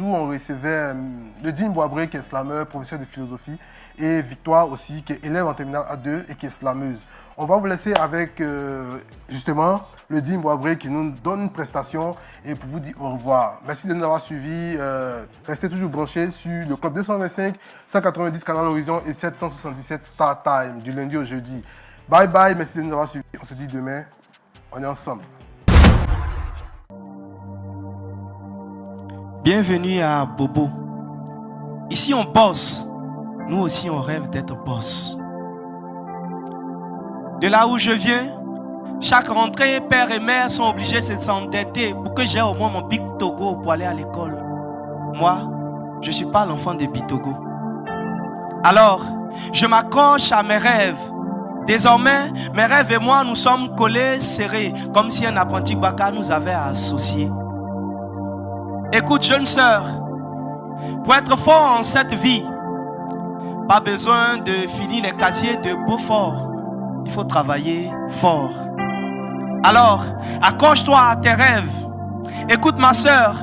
On recevait Ledine Boisbré, qui est slameur, professeur de philosophie, et Victoire aussi, qui est élève en terminale A2 et qui est slameuse. On va vous laisser avec justement Ledine Boisbré qui nous donne une prestation et pour vous dire au revoir. Merci de nous avoir suivis. Restez toujours branchés sur le club 225, 190 Canal Horizon et 777 Star Time du lundi au jeudi. Bye bye, merci de nous avoir suivis. On se dit demain, on est ensemble. Bienvenue à Bobo. Ici on bosse. Nous aussi on rêve d'être boss. De là où je viens, chaque rentrée, père et mère sont obligés de s'endetter pour que j'ai au moins mon Big Togo pour aller à l'école. Moi, je ne suis pas l'enfant des Big Togo. Alors, je m'accroche à mes rêves. Désormais, mes rêves et moi, nous sommes collés, serrés, comme si un apprenti Baka nous avait associés. Écoute, jeune sœur, pour être fort en cette vie, pas besoin de finir les casiers de Beaufort. Il faut travailler fort. Alors, accroche-toi à tes rêves. Écoute ma sœur,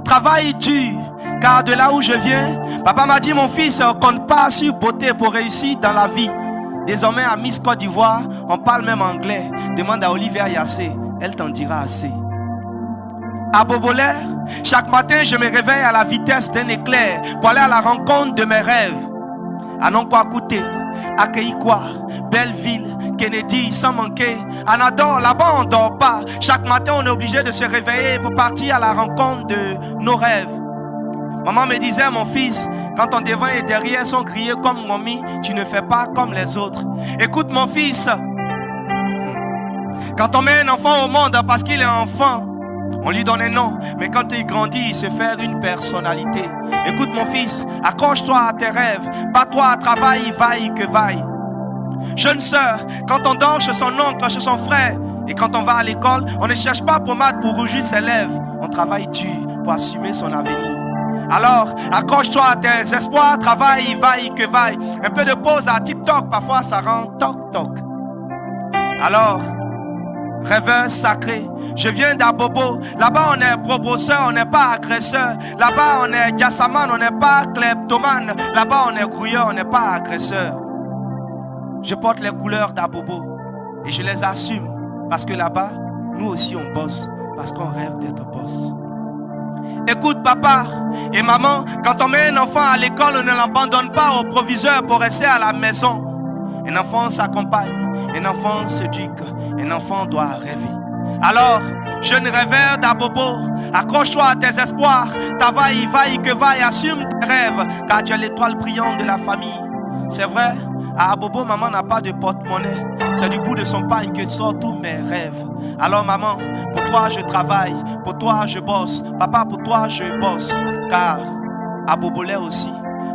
travaille dur, car de là où je viens, papa m'a dit, mon fils, compte pas sur beauté pour réussir dans la vie. Désormais, à Miss Côte d'Ivoire, on parle même anglais. Demande à Olivia Yassé, elle t'en dira assez. À Bobolaire, chaque matin, je me réveille à la vitesse d'un éclair pour aller à la rencontre de mes rêves. À Nonkwa-Kouté, à Keikwa, Belleville, Kennedy, sans manquer. Anador, là-bas, on ne dort pas. Chaque matin, on est obligé de se réveiller pour partir à la rencontre de nos rêves. Maman me disait, mon fils, quand ton devant et derrière sont grillés comme momie, tu ne fais pas comme les autres. Écoute, mon fils, quand on met un enfant au monde parce qu'il est enfant, on lui donne un nom, mais quand il grandit, il se fait une personnalité. Écoute mon fils, accroche-toi à tes rêves, bats-toi, travaille, vaille que vaille. Jeune sœur, quand on dort chez son oncle, chez son frère, et quand on va à l'école, on ne cherche pas pommade pour rougir ses lèvres. On travaille dur pour assumer son avenir. Alors, accroche-toi à tes espoirs, travaille, vaille que vaille. Un peu de pause à TikTok, parfois ça rend toc-toc. Alors, rêveur sacré, je viens d'Abobo. Là-bas on est proposeur, on n'est pas agresseur. Là-bas on est gassaman, on n'est pas kleptomane. Là-bas on est grouilleur, on n'est pas agresseur. Je porte les couleurs d'Abobo et je les assume parce que là-bas, nous aussi on bosse parce qu'on rêve d'être boss. Écoute papa et maman, quand on met un enfant à l'école, on ne l'abandonne pas au proviseur pour rester à la maison. Un enfant s'accompagne, un enfant s'éduque, un enfant doit rêver. Alors, jeune rêveur d'Abobo, accroche-toi à tes espoirs, travaille, vaille que vaille, assume tes rêves, car tu es l'étoile brillante de la famille. C'est vrai, à Abobo, maman n'a pas de porte-monnaie. C'est du bout de son pagne que sortent tous mes rêves. Alors maman, pour toi je travaille, pour toi je bosse. Papa, pour toi je bosse. Car Abobolais aussi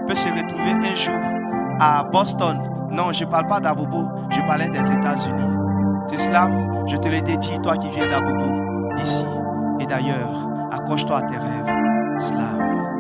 peut se retrouver un jour à Boston. Non, je ne parle pas d'Abobo, je parlais des États-Unis. C'est slam, je te le dédie, toi qui viens d'Abobo, d'ici et d'ailleurs. Accroche-toi à tes rêves. Slam.